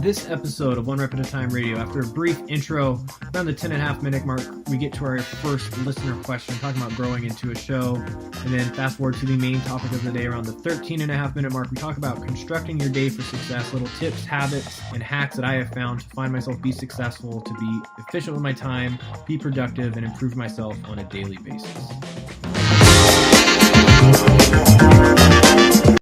This episode of One Rep at a Time Radio, after a brief intro, around the 10.5-minute mark, we get to our first listener question, talking about growing into a show. And then fast forward to the main topic of the day, around the 13.5-minute mark, we talk about constructing your day for success, little tips, habits, and hacks that I have found to find myself be successful, to be efficient with my time, be productive, and improve myself on a daily basis.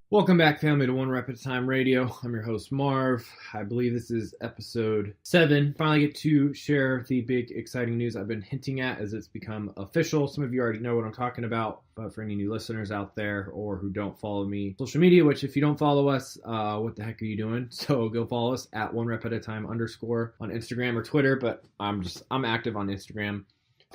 Welcome back, family, to One Rep at a Time Radio. I'm your host, Marv. I believe this is episode 7. Finally get to share the big, exciting news I've been hinting at as it's become official. Some of you already know what I'm talking about, but for any new listeners out there or who don't follow me on social media, which if you don't follow us, what the heck are you doing? So go follow us at One Rep at a Time _ on Instagram or Twitter, but I'm active on Instagram.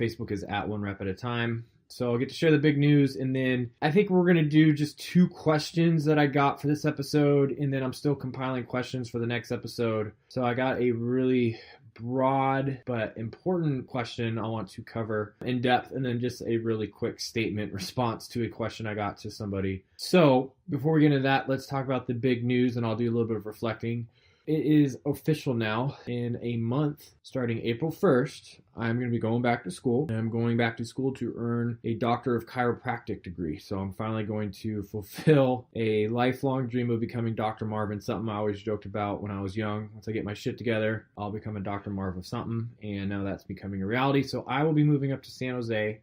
Facebook is at One Rep at a Time. So I'll get to share the big news, and then I think we're going to do just 2 questions that I got for this episode, and then I'm still compiling questions for the next episode. So I got a really broad but important question I want to cover in depth, and then just a really quick statement response to a question I got to somebody. So before we get into that, let's talk about the big news, and I'll do a little bit of reflecting. It is official now. In a month, starting April 1st, I'm going to be going back to school. And I'm going back to school to earn a Doctor of Chiropractic degree. So I'm finally going to fulfill a lifelong dream of becoming Dr. Marvin, something I always joked about when I was young. Once I get my shit together, I'll become a Dr. Marv of something. And now that's becoming a reality. So I will be moving up to San Jose.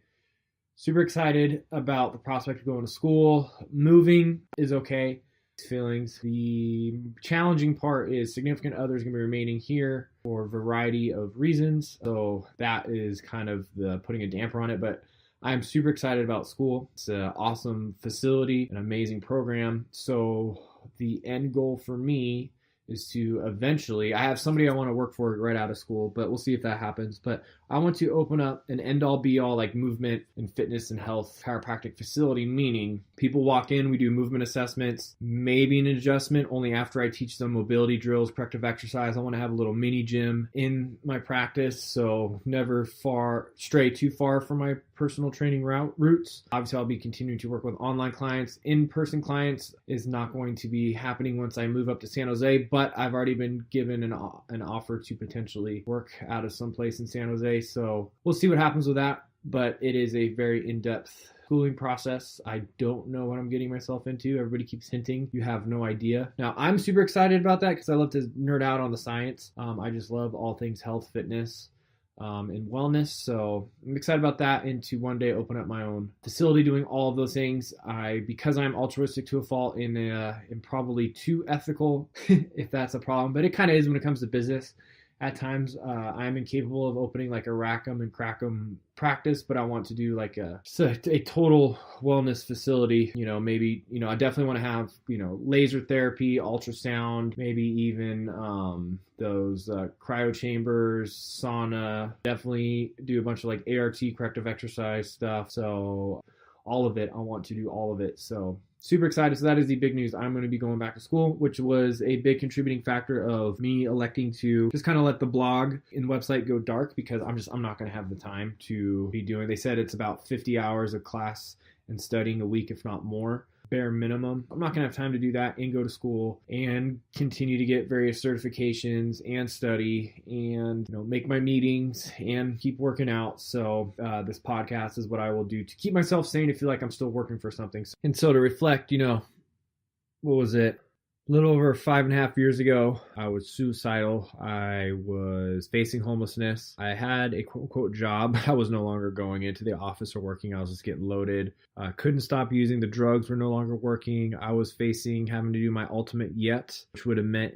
Super excited about the prospect of going to school. Moving is okay. Feelings. The challenging part is significant others going to be remaining here for a variety of reasons. So that is kind of the putting a damper on it, but I'm super excited about school. It's an awesome facility, an amazing program. So the end goal for me is to eventually, I have somebody I want to work for right out of school, but we'll see if that happens. But I want to open up an end-all be-all like movement and fitness and health chiropractic facility, meaning people walk in, we do movement assessments, maybe an adjustment only after I teach them mobility drills, corrective exercise. I want to have a little mini gym in my practice, so never stray too far from my personal training roots. Obviously, I'll be continuing to work with online clients. In-person clients is not going to be happening once I move up to San Jose, but I've already been given an offer to potentially work out of someplace in San Jose. So we'll see what happens with that, but it is a very in-depth schooling process. I don't know what I'm getting myself into. Everybody keeps hinting. You have no idea. Now, I'm super excited about that because I love to nerd out on the science. I just love all things health, fitness, and wellness. So I'm excited about that, and to one day open up my own facility doing all of those things. Because I'm altruistic to a fault and probably too ethical, if that's a problem, but it kind of is when it comes to business. At times, I'm incapable of opening like a Rackham and Crackham practice, but I want to do like a total wellness facility. Maybe, I definitely want to have, laser therapy, ultrasound, maybe even those cryo chambers, sauna, definitely do a bunch of like ART, corrective exercise stuff. So all of it, I want to do all of it. So super excited. So that is the big news. I'm going to be going back to school, which was a big contributing factor of me electing to just kind of let the blog and website go dark, because I'm not going to have the time to be doing. They said it's about 50 hours of class and studying a week, if not more. Bare minimum. I'm not going to have time to do that and go to school and continue to get various certifications and study and make my meetings and keep working out. So this podcast is what I will do to keep myself sane, to feel like I'm still working for something. And so to reflect, what was it? A little over 5.5 years ago, I was suicidal. I was facing homelessness. I had a quote-unquote job. I was no longer going into the office or working. I was just getting loaded. Couldn't stop using. The drugs were no longer working. I was facing having to do my ultimate yet, which would have meant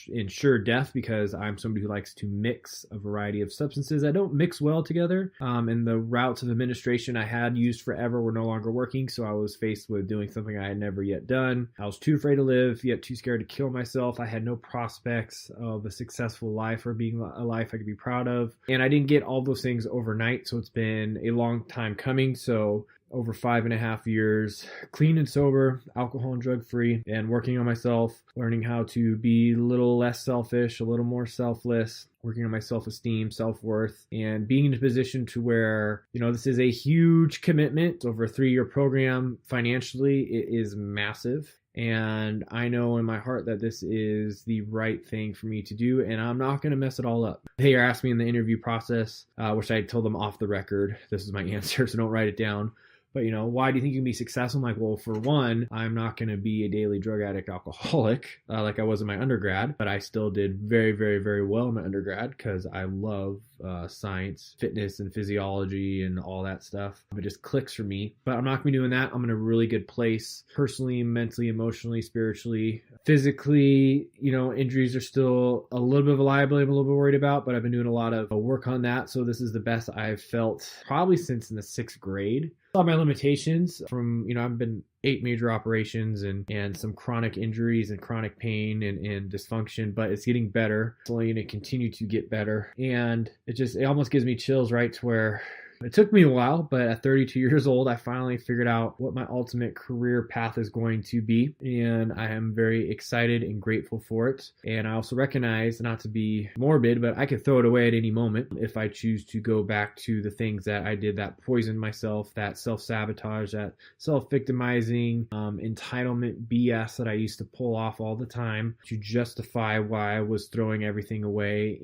ensure death, because I'm somebody who likes to mix a variety of substances that don't mix well together. And the routes of administration I had used forever were no longer working. So I was faced with doing something I had never yet done. I was too afraid to live, yet too scared to kill myself. I had no prospects of a successful life or being a life I could be proud of. And I didn't get all those things overnight. So it's been a long time coming. So over 5.5 years, clean and sober, alcohol and drug free, and working on myself, learning how to be a little less selfish, a little more selfless, working on my self-esteem, self-worth, and being in a position to where, this is a huge commitment. It's over a 3-year program. Financially, it is massive. And I know in my heart that this is the right thing for me to do, and I'm not going to mess it all up. They asked me in the interview process, which I told them off the record, this is my answer, so don't write it down. But, why do you think you can be successful? I'm like, well, for one, I'm not going to be a daily drug addict alcoholic like I was in my undergrad, but I still did very, very, very well in my undergrad because I love science, fitness, and physiology and all that stuff. It just clicks for me. But I'm not going to be doing that. I'm in a really good place personally, mentally, emotionally, spiritually. Physically, injuries are still a little bit of a liability I'm a little bit worried about, but I've been doing a lot of work on that. So this is the best I've felt probably since in the 6th grade. All my limitations from, I've been 8 major operations and some chronic injuries and chronic pain and dysfunction, but it's getting better. It's only going to continue to get better. And it almost gives me chills, right? To where it took me a while, but at 32 years old, I finally figured out what my ultimate career path is going to be. And I am very excited and grateful for it. And I also recognize, not to be morbid, but I could throw it away at any moment if I choose to go back to the things that I did that poisoned myself, that self-sabotage, that self-victimizing, entitlement BS that I used to pull off all the time to justify why I was throwing everything away.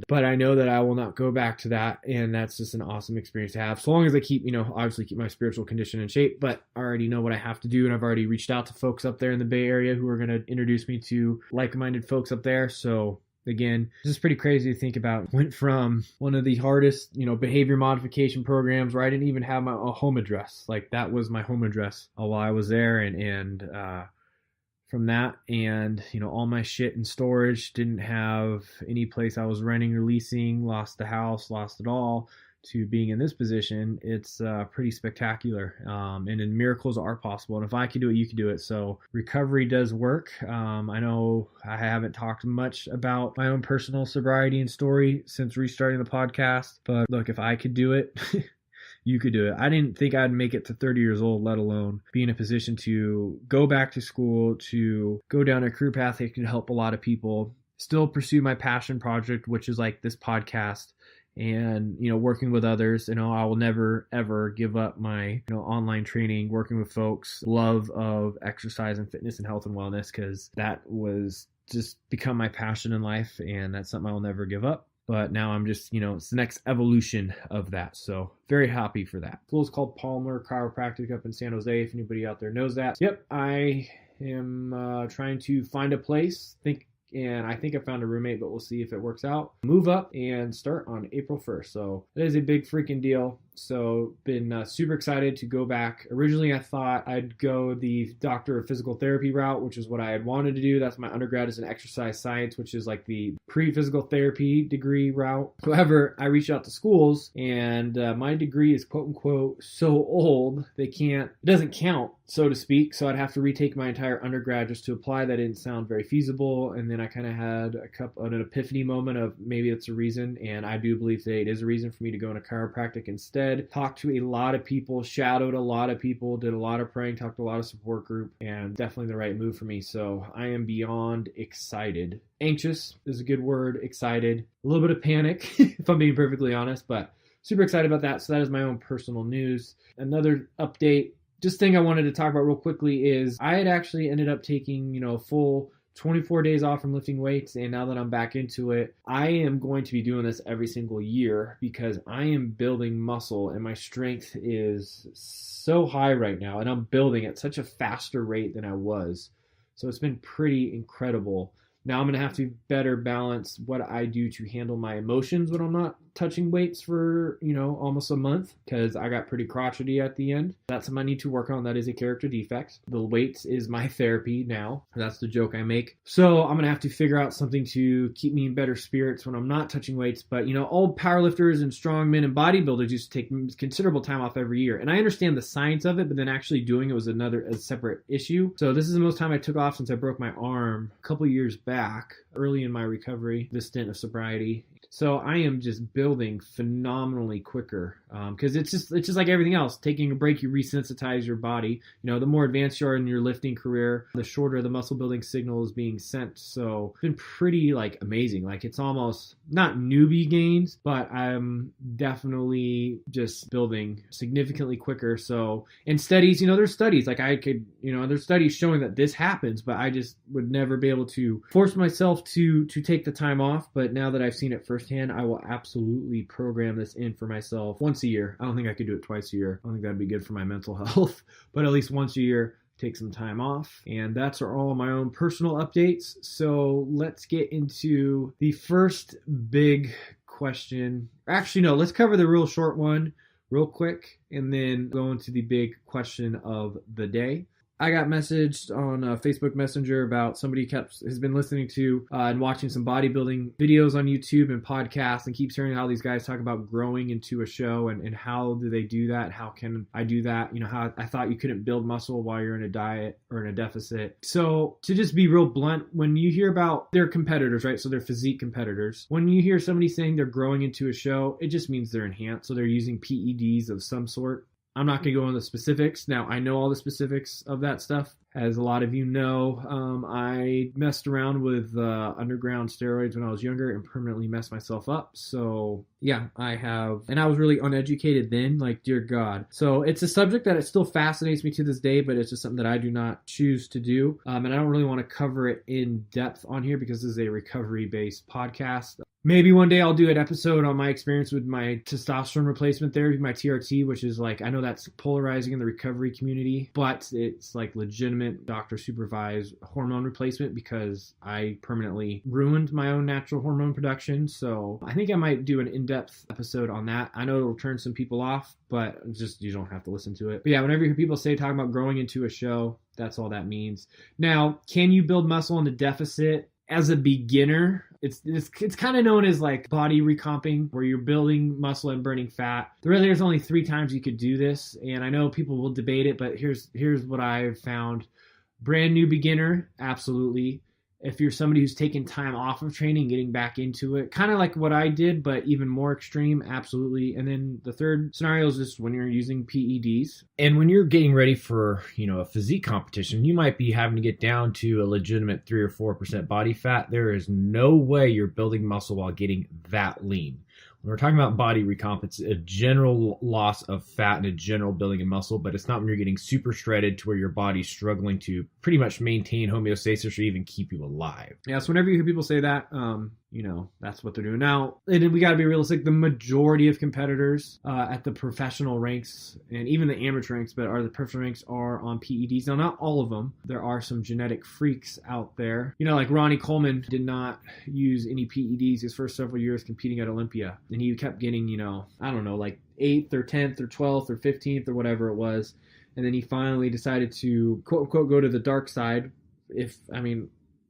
But I know that I will not go back to that. And that's just an awesome experience to have, so long as I keep, obviously keep my spiritual condition in shape. But I already know what I have to do, and I've already reached out to folks up there in the Bay Area who are going to introduce me to like-minded folks up there. So again, this is pretty crazy to think about. Went from one of the hardest, behavior modification programs where I didn't even have a home address. Like, that was my home address while I was there, and from that, and all my shit in storage, didn't have any place I was renting or leasing, lost the house, lost it all, to being in this position. It's pretty spectacular, and miracles are possible, and if I can do it, you can do it. So recovery does work. I know I haven't talked much about my own personal sobriety and story since restarting the podcast, but look, if I could do it, you could do it. I didn't think I'd make it to 30 years old, let alone be in a position to go back to school, to go down a career path that can help a lot of people, still pursue my passion project, which is like this podcast, and working with others. I will never ever give up my online training, working with folks, love of exercise and fitness and health and wellness, because that was just become my passion in life, and that's something I will never give up. But now I'm just, it's the next evolution of that. So very happy for that. School is called Palmer Chiropractic up in San Jose, if anybody out there knows that. Yep, I am trying to find a place. And I think I found a roommate, but we'll see if it works out. Move up and start on April 1st. So it is a big freaking deal. So been super excited to go back. Originally, I thought I'd go the doctor of physical therapy route, which is what I had wanted to do. That's my undergrad, is in exercise science, which is like the pre-physical therapy degree route. However, I reached out to schools, and my degree is quote unquote so old it doesn't count, so to speak. So I'd have to retake my entire undergrad just to apply. That didn't sound very feasible. And then I kind of had an epiphany moment of maybe it's a reason. And I do believe today it is a reason for me to go into chiropractic instead. Talked to a lot of people, shadowed a lot of people, did a lot of praying, talked to a lot of support group, and definitely the right move for me. So I am beyond excited. Anxious is a good word. Excited. A little bit of panic, if I'm being perfectly honest, but super excited about that. So that is my own personal news. Another update, just thing I wanted to talk about real quickly is I had actually ended up taking, a full 24 days off from lifting weights, and now that I'm back into it, I am going to be doing this every single year because I am building muscle, and my strength is so high right now, and I'm building at such a faster rate than I was. So it's been pretty incredible. Now I'm going to have to better balance what I do to handle my emotions when I'm not touching weights for, almost a month, because I got pretty crotchety at the end. That's something I need to work on. That is a character defect. The weights is my therapy now. That's the joke I make. So I'm going to have to figure out something to keep me in better spirits when I'm not touching weights. But, all powerlifters and strongmen and bodybuilders used to take considerable time off every year. And I understand the science of it, but then actually doing it was a separate issue. So this is the most time I took off since I broke my arm a couple years back, early in my recovery, this stint of sobriety. So I am just building building phenomenally quicker. Because it's just like everything else. Taking a break, you resensitize your body. The more advanced you are in your lifting career, the shorter the muscle building signal is being sent. So it's been pretty amazing. It's almost not newbie gains, but I'm definitely just building significantly quicker. So in studies, there's studies there's studies showing that this happens, but I just would never be able to force myself to take the time off. But now that I've seen it firsthand, I will absolutely program this in for myself once a year. I don't think I could do it twice a year. I don't think that'd be good for my mental health, but at least once a year, take some time off. And that's all of my own personal updates. So let's get into the first big question. Actually, no, let's cover the real short one real quick and then go into the big question of the day. I got messaged on Facebook Messenger about somebody has been listening to and watching some bodybuilding videos on YouTube and podcasts and keeps hearing how these guys talk about growing into a show and how do they do that? How can I do that? How I thought you couldn't build muscle while you're in a diet or in a deficit. So to just be real blunt, when you hear about their competitors, right? So they're physique competitors. When you hear somebody saying they're growing into a show, it just means they're enhanced. So they're using PEDs of some sort. I'm not going to go into the specifics. Now, I know all the specifics of that stuff. As a lot of you know, I messed around with underground steroids when I was younger and permanently messed myself up. So, yeah, I have. And I was really uneducated then, dear God. So it's a subject that it still fascinates me to this day, but it's just something that I do not choose to do. And I don't really want to cover it in depth on here because this is a recovery-based podcast. Maybe one day I'll do an episode on my experience with my testosterone replacement therapy, my TRT, which is I know that's polarizing in the recovery community, but it's legitimate doctor supervised hormone replacement because I permanently ruined my own natural hormone production. So I think I might do an in-depth episode on that. I know it'll turn some people off, but just you don't have to listen to it. But yeah, whenever you hear people talking about growing into a show, that's all that means. Now, can you build muscle in a deficit? As a beginner, it's kind of known as body recomping, where you're building muscle and burning fat. There's only 3 times you could do this, and I know people will debate it, but here's what I've found. Brand new beginner, absolutely. If you're somebody who's taken time off of training, getting back into it, kind of like what I did, but even more extreme, absolutely. And then the third scenario is just when you're using PEDs. And when you're getting ready for, a physique competition, you might be having to get down to a legitimate 3 or 4% body fat. There is no way you're building muscle while getting that lean. When we're talking about body recomp, it's a general loss of fat and a general building of muscle, but it's not when you're getting super shredded to where your body's struggling to pretty much maintain homeostasis or even keep you alive. Yeah, so whenever you hear people say that, that's what they're doing. Now, and we got to be realistic, the majority of competitors at the professional ranks and even the amateur ranks, but the professional ranks are on PEDs. Now, not all of them. There are some genetic freaks out there. Like Ronnie Coleman did not use any PEDs his first several years competing at Olympia. And he kept getting, 8th or 10th or 12th or 15th or whatever it was. And then he finally decided to, quote unquote, go to the dark side.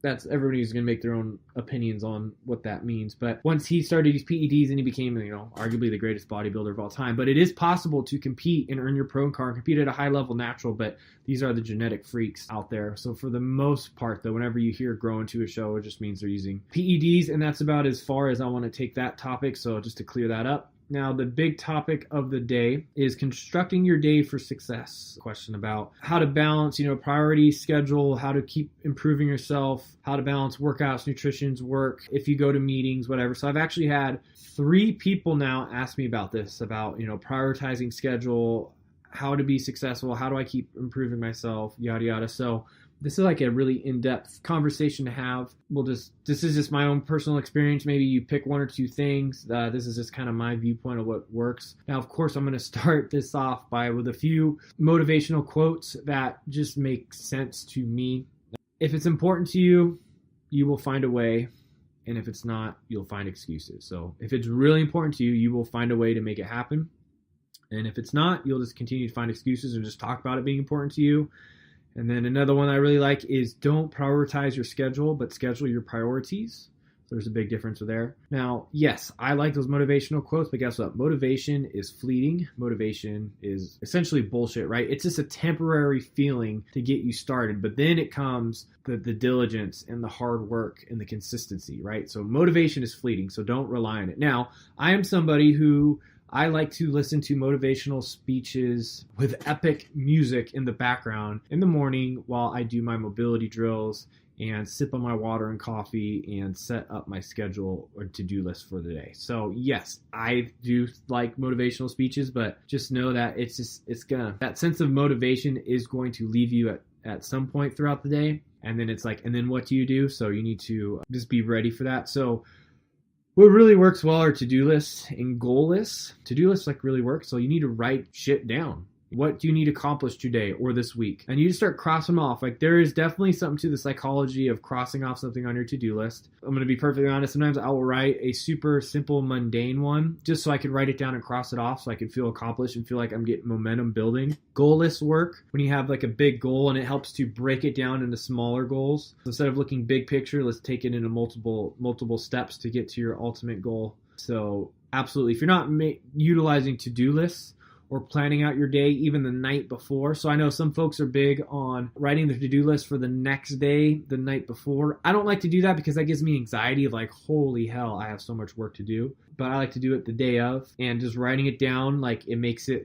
That's everybody's going to make their own opinions on what that means. But once he started these PEDs and he became, arguably the greatest bodybuilder of all time. But it is possible to compete and earn your pro card, compete at a high level natural, but these are the genetic freaks out there. So for the most part, though, whenever you hear grow into a show, it just means they're using PEDs. And that's about as far as I want to take that topic. So just to clear that up. Now, the big topic of the day is constructing your day for success. Question about how to balance, priority schedule, how to keep improving yourself, how to balance workouts, nutrition, work, if you go to meetings, whatever. So I've actually had 3 people now ask me about this, about, prioritizing schedule, how to be successful, how do I keep improving myself, yada, yada. So this is a really in-depth conversation to have. This is just my own personal experience. Maybe you pick 1 or 2 things. This is just kind of my viewpoint of what works. Now, of course, I'm going to start this off with a few motivational quotes that just make sense to me. If it's important to you, you will find a way. And if it's not, you'll find excuses. So if it's really important to you, you will find a way to make it happen. And if it's not, you'll just continue to find excuses and just talk about it being important to you. And then another one I really like is don't prioritize your schedule, but schedule your priorities. So there's a big difference there. Now, yes, I like those motivational quotes, but guess what? Motivation is fleeting. Motivation is essentially bullshit, right? It's just a temporary feeling to get you started, but then it comes the diligence and the hard work and the consistency, right? So motivation is fleeting, so don't rely on it. Now, I am somebody who I like to listen to motivational speeches with epic music in the background in the morning while I do my mobility drills and sip on my water and coffee and set up my schedule or to-do list for the day. So yes, I do like motivational speeches, but just know that that sense of motivation is going to leave you at some point throughout the day. And then it's like, and then what do you do? So you need to just be ready for that. So what really works well are to-do lists and goal lists. To-do lists really work. So you need to write shit down. What do you need accomplished today or this week? And you just start crossing them off. There is definitely something to the psychology of crossing off something on your to-do list. I'm going to be perfectly honest. Sometimes I will write a super simple, mundane one just so I can write it down and cross it off so I can feel accomplished and feel like I'm getting momentum building. Goal lists work when you have a big goal, and it helps to break it down into smaller goals. So instead of looking big picture, let's take it into multiple steps to get to your ultimate goal. So absolutely, if you're not utilizing to-do lists, or planning out your day even the night before. So I know some folks are big on writing the to-do list for the next day, the night before. I don't like to do that because that gives me anxiety of holy hell, I have so much work to do. But I like to do it the day of, and just writing it down, it makes it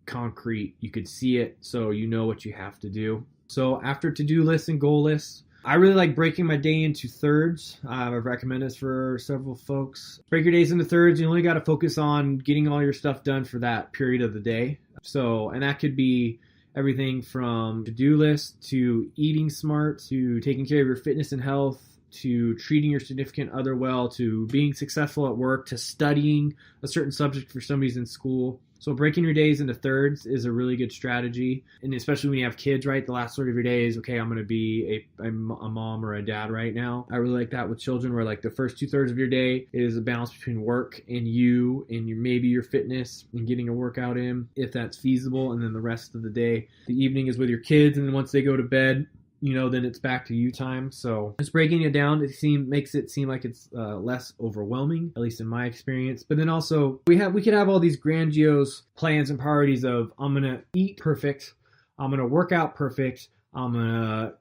concrete. You could see it, so you know what you have to do. So after to-do lists and goal lists, I really like breaking my day into thirds. I've recommended this for several folks. Break your days into thirds. You only got to focus on getting all your stuff done for that period of the day. So, and that could be everything from to-do list to eating smart to taking care of your fitness and health to treating your significant other well to being successful at work to studying a certain subject for somebody's in school. So breaking your days into thirds is a really good strategy. And especially when you have kids, right? The last third of your day is, okay, I'm going to be a mom or a dad right now. I really like that with children where the first 2/3 of your day is a balance between work and you and maybe your fitness and getting a workout in if that's feasible. And then the rest of the day, the evening is with your kids. And then once they go to bed, then it's back to you time. So just breaking it down, makes it seem like it's less overwhelming, at least in my experience. But then also we could have all these grandiose plans and priorities of I'm gonna eat perfect, I'm gonna work out perfect, I'm gonna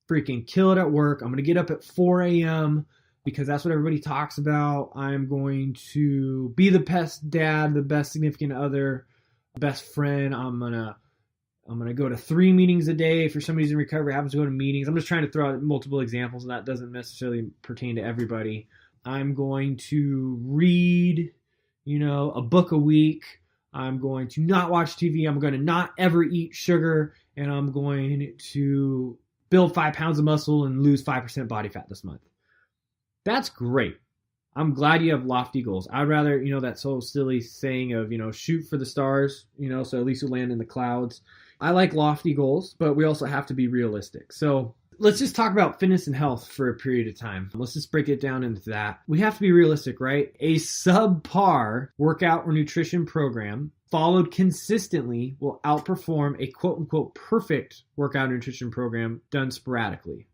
freaking kill it at work, I'm gonna get up at 4 a.m. because that's what everybody talks about. I'm going to be the best dad, the best significant other, best friend. I'm gonna go to 3 meetings a day. For somebody who's in recovery, happens to go to meetings. I'm just trying to throw out multiple examples, and that doesn't necessarily pertain to everybody. I'm going to read, a book a week. I'm going to not watch TV. I'm going to not ever eat sugar, and I'm going to build 5 pounds of muscle and lose 5% body fat this month. That's great. I'm glad you have lofty goals. I'd rather, that so silly saying of, shoot for the stars, so at least you land in the clouds. I like lofty goals, but we also have to be realistic. So let's just talk about fitness and health for a period of time. Let's just break it down into that. We have to be realistic, right? A subpar workout or nutrition program followed consistently will outperform a quote-unquote perfect workout or nutrition program done sporadically.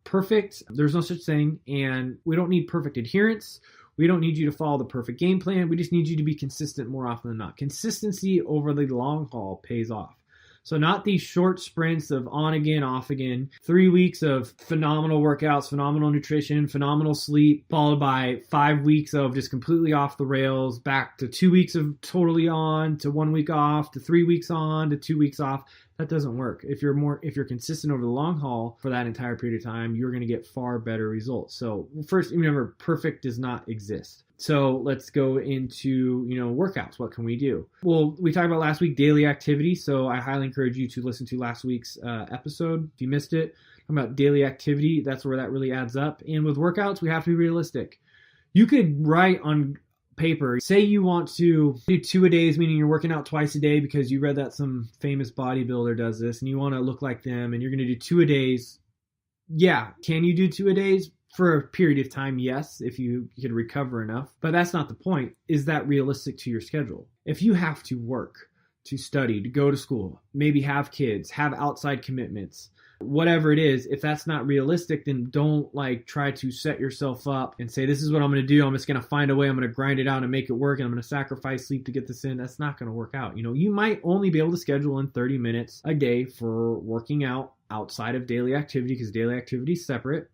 Perfect, there's no such thing, and we don't need perfect adherence. We don't need you to follow the perfect game plan. We just need you to be consistent more often than not. Consistency over the long haul pays off. So not these short sprints of on again, off again, 3 weeks of phenomenal workouts, phenomenal nutrition, phenomenal sleep, followed by 5 weeks of just completely off the rails, back to 2 weeks of totally on, to 1 week off, to 3 weeks on, to 2 weeks off. That doesn't work. If you're consistent over the long haul for that entire period of time, you're going to get far better results. So first, remember, perfect does not exist. So let's go into, workouts. What can we do? Well, we talked about last week, daily activity. So I highly encourage you to listen to last week's episode. If you missed it, talking about daily activity, that's where that really adds up. And with workouts, we have to be realistic. You could write on paper, say you want to do 2 a days, meaning you're working out twice a day because you read that some famous bodybuilder does this and you want to look like them and you're going to do 2 a days. Yeah. Can you do 2 a days? For a period of time, yes, if you can recover enough. But that's not the point. Is that realistic to your schedule? If you have to work, to study, to go to school, maybe have kids, have outside commitments, whatever it is. If that's not realistic, then don't like try to set yourself up and say, this is what I'm going to do. I'm just going to find a way. I'm going to grind it out and make it work. And I'm going to sacrifice sleep to get this in. That's not going to work out. You might only be able to schedule in 30 minutes a day for working out outside of daily activity, because daily activity is separate.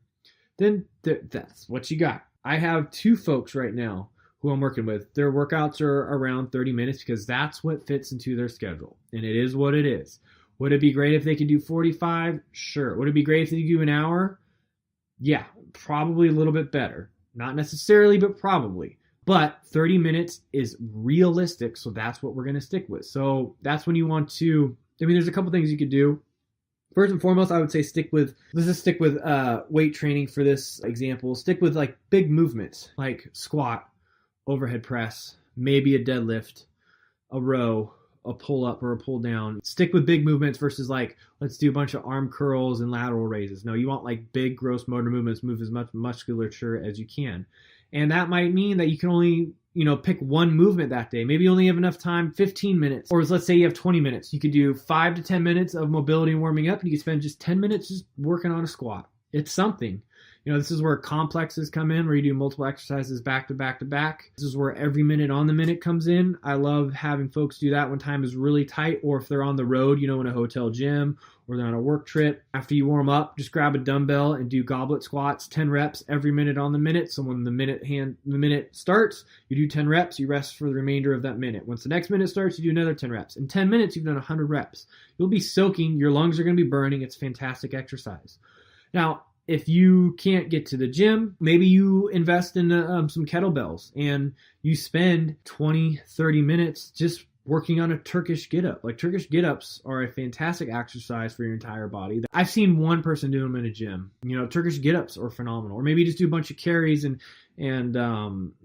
Then that's what you got. I have 2 folks right now who I'm working with. Their workouts are around 30 minutes because that's what fits into their schedule. And it is what it is. Would it be great if they could do 45? Sure. Would it be great if they could do an hour? Yeah, probably a little bit better. Not necessarily, but probably. But 30 minutes is realistic, so that's what we're going to stick with. So that's when you want to, there's a couple things you could do. First and foremost, I would say let's just stick with weight training for this example. Stick with like big movements, like squat, overhead press, maybe a deadlift, a row, a pull up or a pull down. Stick with big movements versus like, let's do a bunch of arm curls and lateral raises. No, you want like big gross motor movements, move as much musculature as you can. And that might mean that you can only, pick one movement that day. Maybe you only have enough time, 15 minutes. Or let's say you have 20 minutes. You could do 5 to 10 minutes of mobility and warming up, and you could spend just 10 minutes just working on a squat. It's something. This is where complexes come in, where you do multiple exercises back to back to back. This is where every minute on the minute comes in. I love having folks do that when time is really tight, or if they're on the road, in a hotel gym, or they're on a work trip. After you warm up, just grab a dumbbell and do goblet squats, 10 reps every minute on the minute. So when the minute starts, you do 10 reps, you rest for the remainder of that minute. Once the next minute starts, you do another 10 reps. In 10 minutes, you've done 100 reps. You'll be soaking, your lungs are going to be burning. It's fantastic exercise. Now, if you can't get to the gym, maybe you invest in some kettlebells and you spend 20, 30 minutes just working on a Turkish get-up. Like Turkish get-ups are a fantastic exercise for your entire body. I've seen one person do them in a gym. Turkish get-ups are phenomenal. Or maybe just do a bunch of carries and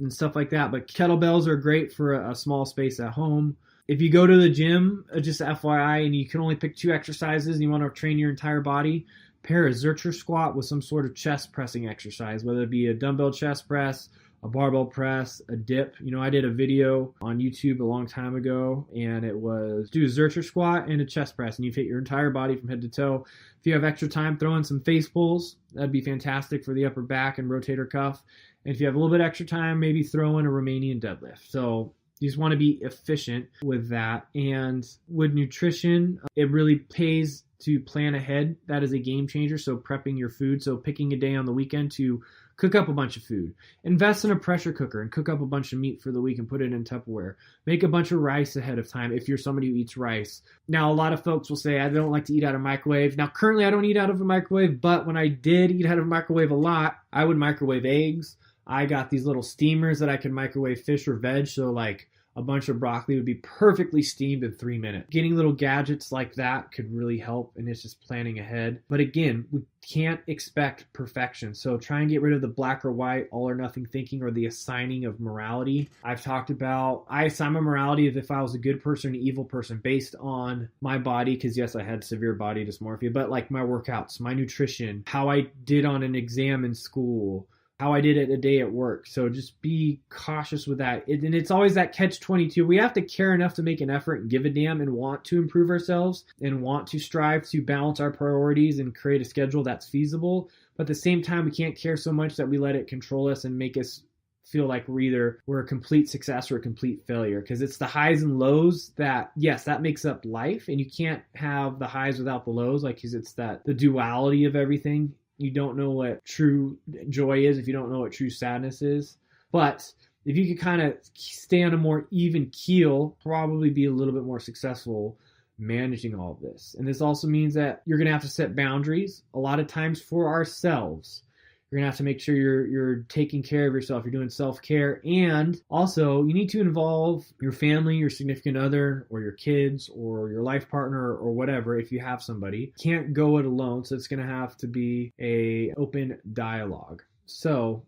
stuff like that. But kettlebells are great for a small space at home. If you go to the gym, just FYI, and you can only pick 2 exercises and you want to train your entire body, pair a Zercher squat with some sort of chest pressing exercise, whether it be a dumbbell chest press, a barbell press, a dip. I did a video on YouTube a long time ago, and it was do a Zercher squat and a chest press, and you fit your entire body from head to toe. If you have extra time, throw in some face pulls. That'd be fantastic for the upper back and rotator cuff. And if you have a little bit extra time, maybe throw in a Romanian deadlift. So you just want to be efficient with that. And with nutrition, it really pays to plan ahead. That is a game changer. So prepping your food. So picking a day on the weekend to cook up a bunch of food. Invest in a pressure cooker and cook up a bunch of meat for the week and put it in Tupperware. Make a bunch of rice ahead of time if you're somebody who eats rice. Now, a lot of folks will say, I don't like to eat out of a microwave. Now, currently, I don't eat out of a microwave, but when I did eat out of a microwave a lot, I would microwave eggs. I got these little steamers that I can microwave fish or veg. So like a bunch of broccoli would be perfectly steamed in 3 minutes. Getting little gadgets like that could really help, and it's just planning ahead. But again, we can't expect perfection. So try and get rid of the black or white, all or nothing thinking, or the assigning of morality. I've talked about, I assign my morality as if I was a good person or an evil person based on my body, because yes, I had severe body dysmorphia, but like my workouts, my nutrition, how I did on an exam in school, how I did it a day at work. So just be cautious with that. And it's always that catch-22. We have to care enough to make an effort and give a damn and want to improve ourselves and want to strive to balance our priorities and create a schedule that's feasible. But at the same time, we can't care so much that we let it control us and make us feel like we're a complete success or a complete failure. Because it's the highs and lows that, yes, that makes up life. And you can't have the highs without the lows, like, because it's the duality of everything. You don't know what true joy is if you don't know what true sadness is. But if you could kind of stay on a more even keel, probably be a little bit more successful managing all of this. And this also means that you're going to have to set boundaries a lot of times for ourselves. You're going to have to make sure you're taking care of yourself. You're doing self-care. And also, you need to involve your family, your significant other, or your kids, or your life partner, or whatever, if you have somebody. Can't go it alone, so it's going to have to be an open dialogue. So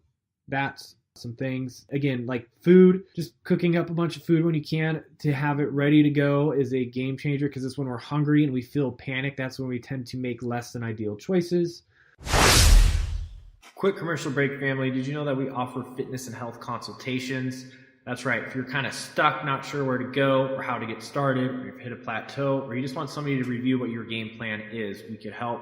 that's some things. Again, like food, just cooking up a bunch of food when you can to have it ready to go is a game changer, because it's when we're hungry and we feel panic. That's when we tend to make less than ideal choices. Quick commercial break, family. Did you know that we offer fitness and health consultations? That's right. If you're kind of stuck, not sure where to go or how to get started, or you've hit a plateau, or you just want somebody to review what your game plan is, we could help.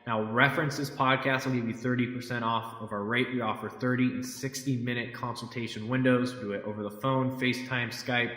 Now, reference this podcast. I'll give you 30% off of our rate. We offer 30 and 60-minute consultation windows. We do it over the phone, FaceTime, Skype,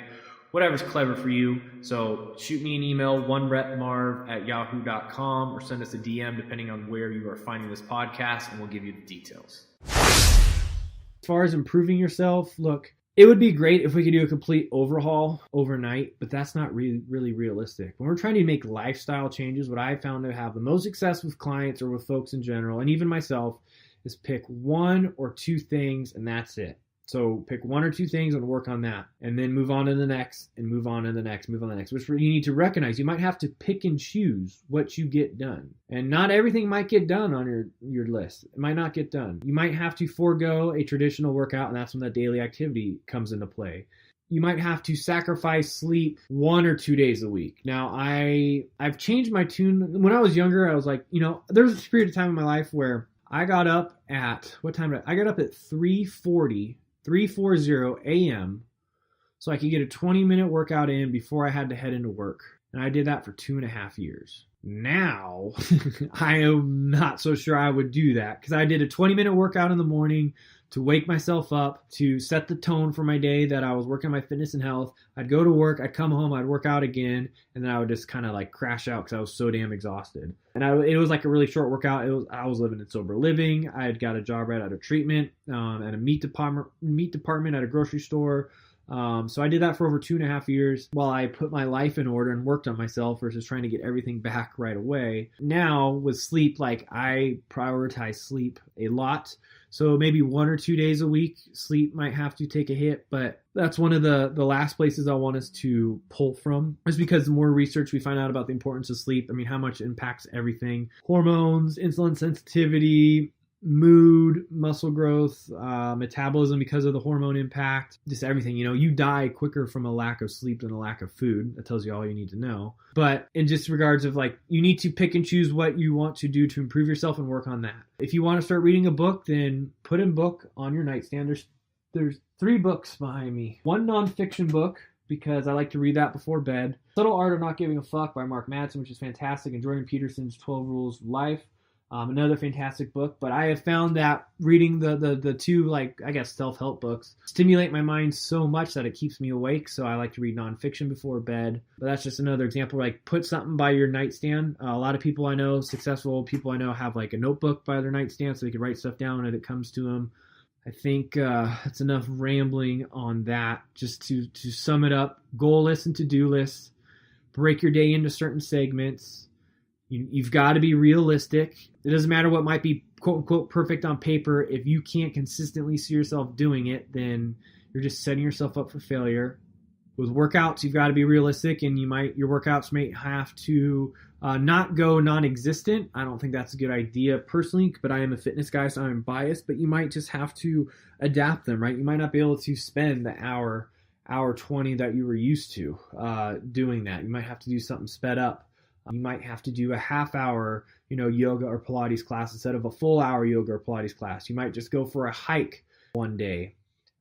whatever's clever for you. So shoot me an email, onerepmarv@yahoo.com, or send us a DM depending on where you are finding this podcast, and we'll give you the details. As far as improving yourself, look, it would be great if we could do a complete overhaul overnight, but that's not really realistic. When we're trying to make lifestyle changes, what I found to have the most success with clients or with folks in general, and even myself, is pick one or two things and that's it. So pick one or two things and work on that, and then move on to the next, and move on to the next, move on to the next, which you need to recognize. You might have to pick and choose what you get done. And not everything might get done on your list. It might not get done. You might have to forego a traditional workout, and that's when that daily activity comes into play. You might have to sacrifice sleep 1 or 2 days a week. Now, I've changed my tune. When I was younger, I was like, there was a period of time in my life where I got up at, what time did I got up at 3:40 a.m. so I could get a 20-minute workout in before I had to head into work. And I did that for 2.5 years. Now, I am not so sure I would do that, because I did a 20-minute workout in the morning to wake myself up, to set the tone for my day that I was working on my fitness and health. I'd go to work, I'd come home, I'd work out again, and then I would just kind of like crash out because I was so damn exhausted. And it was like a really short workout. I was living in sober living. I had got a job right out of treatment at a meat department at a grocery store. So I did that for over 2.5 years while I put my life in order and worked on myself versus trying to get everything back right away. Now with sleep, like I prioritize sleep a lot. So maybe 1 or 2 days a week, sleep might have to take a hit, but that's one of the last places I want us to pull from, is because the more research we find out about the importance of sleep, how much it impacts everything: hormones, insulin sensitivity, mood, muscle growth, metabolism because of the hormone impact, just everything. You die quicker from a lack of sleep than a lack of food. That tells you all you need to know. But in just regards of you need to pick and choose what you want to do to improve yourself and work on that. If you want to start reading a book, then put a book on your nightstand. There's 3 books behind me. One nonfiction book, because I like to read that before bed. Subtle Art of Not Giving a Fuck by Mark Madsen, which is fantastic, and Jordan Peterson's 12 Rules of Life. Another fantastic book, but I have found that reading the two, self-help books stimulate my mind so much that it keeps me awake, so I like to read nonfiction before bed. But that's just another example, put something by your nightstand. A lot of people I know, successful people I know, have a notebook by their nightstand so they can write stuff down when it comes to them. I think that's enough rambling on that. Just to sum it up, goal lists and to-do lists, break your day into certain segments. You've got to be realistic. It doesn't matter what might be quote-unquote perfect on paper. If you can't consistently see yourself doing it, then you're just setting yourself up for failure. With workouts, you've got to be realistic, and your workouts may have to not go non-existent. I don't think that's a good idea personally, but I am a fitness guy, so I'm biased. But you might just have to adapt them, right? You might not be able to spend the hour 20 that you were used to doing that. You might have to do something sped up. You might have to do a half-hour, yoga or Pilates class instead of a full-hour yoga or Pilates class. You might just go for a hike one day.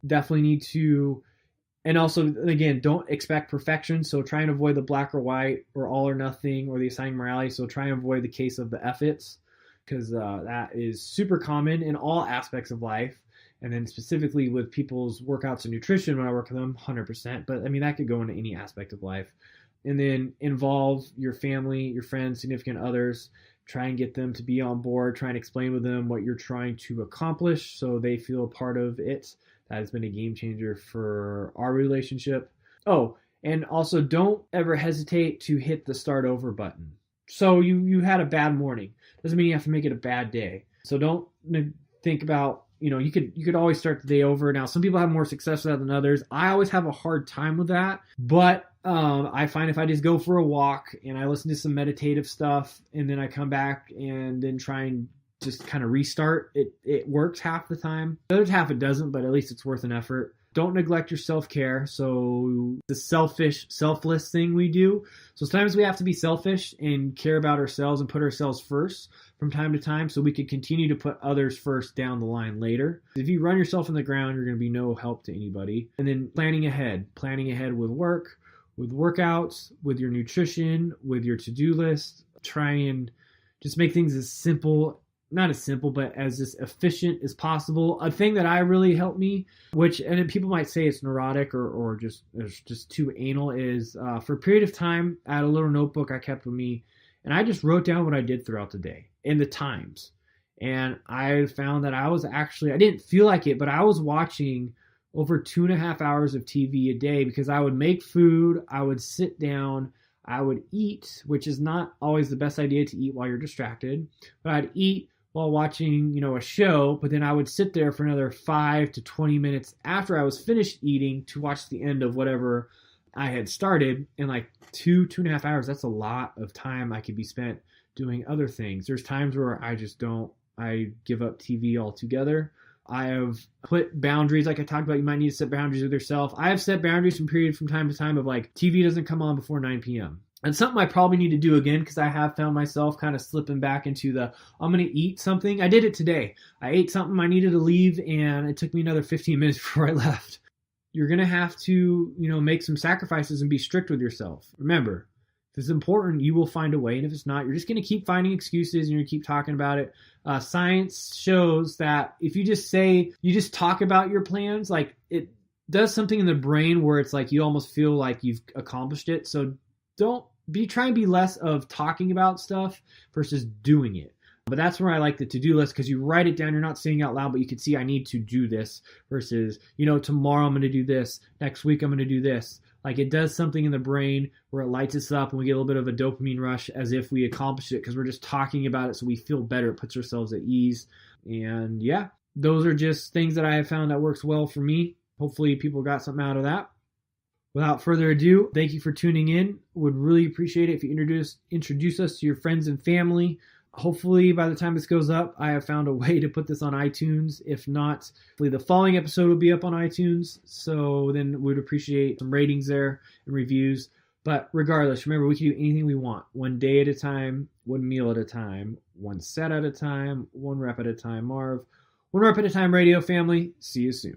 Definitely need to, and also, again, don't expect perfection. So try and avoid the black or white or all or nothing or the assigning morality. So try and avoid the case of the F-its, because that is super common in all aspects of life. And then specifically with people's workouts and nutrition, when I work with them, 100%. But that could go into any aspect of life. And then involve your family, your friends, significant others. Try and get them to be on board. Try and explain with them what you're trying to accomplish so they feel part of it. That has been a game changer for our relationship. Oh, and also don't ever hesitate to hit the start over button. So you had a bad morning. Doesn't mean you have to make it a bad day. So don't think about, you could always start the day over. Now, some people have more success with that than others. I always have a hard time with that, but I find if I just go for a walk and I listen to some meditative stuff and then I come back and then try and just kind of restart, it works half the time. The other half it doesn't, but at least it's worth an effort. Don't neglect your self-care. So the selfless thing we do. So sometimes we have to be selfish and care about ourselves and put ourselves first from time to time so we can continue to put others first down the line later. If you run yourself in the ground, you're going to be no help to anybody. And then planning ahead with work, with workouts, with your nutrition, with your to-do list. Try and just make things as simple, not as simple, but as just efficient as possible. A thing that I really helped me, and people might say it's neurotic or just too anal, is for a period of time, I had a little notebook I kept with me, and I just wrote down what I did throughout the day and the times. And I found that I didn't feel like it, but I was watching over 2.5 hours of TV a day, because I would make food, I would sit down, I would eat, which is not always the best idea to eat while you're distracted, but I'd eat while watching, a show, but then I would sit there for another 5 to 20 minutes after I was finished eating to watch the end of whatever I had started. And like 2.5 hours, that's a lot of time I could be spent doing other things. There's times where I give up TV altogether. I have put boundaries, like I talked about. You might need to set boundaries with yourself. I have set boundaries from time to time of like, TV doesn't come on before 9 p.m. And something I probably need to do again, because I have found myself kind of slipping back into I'm going to eat something. I did it today. I ate something, I needed to leave, and it took me another 15 minutes before I left. You're going to have to, make some sacrifices and be strict with yourself. Remember, if it's important, you will find a way. And if it's not, you're just going to keep finding excuses and you're going to keep talking about it. Science shows that if you just talk about your plans, like it does something in the brain where it's like you almost feel like you've accomplished it. So try and be less of talking about stuff versus doing it. But that's where I like the to-do list, because you write it down. You're not saying out loud, but you can see I need to do this versus, tomorrow I'm going to do this. Next week I'm going to do this. Like it does something in the brain where it lights us up and we get a little bit of a dopamine rush as if we accomplished it, because we're just talking about it, so we feel better. It puts ourselves at ease. And yeah, those are just things that I have found that works well for me. Hopefully people got something out of that. Without further ado, thank you for tuning in. Would really appreciate it if you introduce us to your friends and family. Hopefully by the time this goes up, I have found a way to put this on iTunes. If not, hopefully the following episode will be up on iTunes. So then we'd appreciate some ratings there and reviews. But regardless, remember, we can do anything we want. 1 day at a time, 1 meal at a time, 1 set at a time, 1 rep at a time. Marv, 1 rep at a time radio family. See you soon.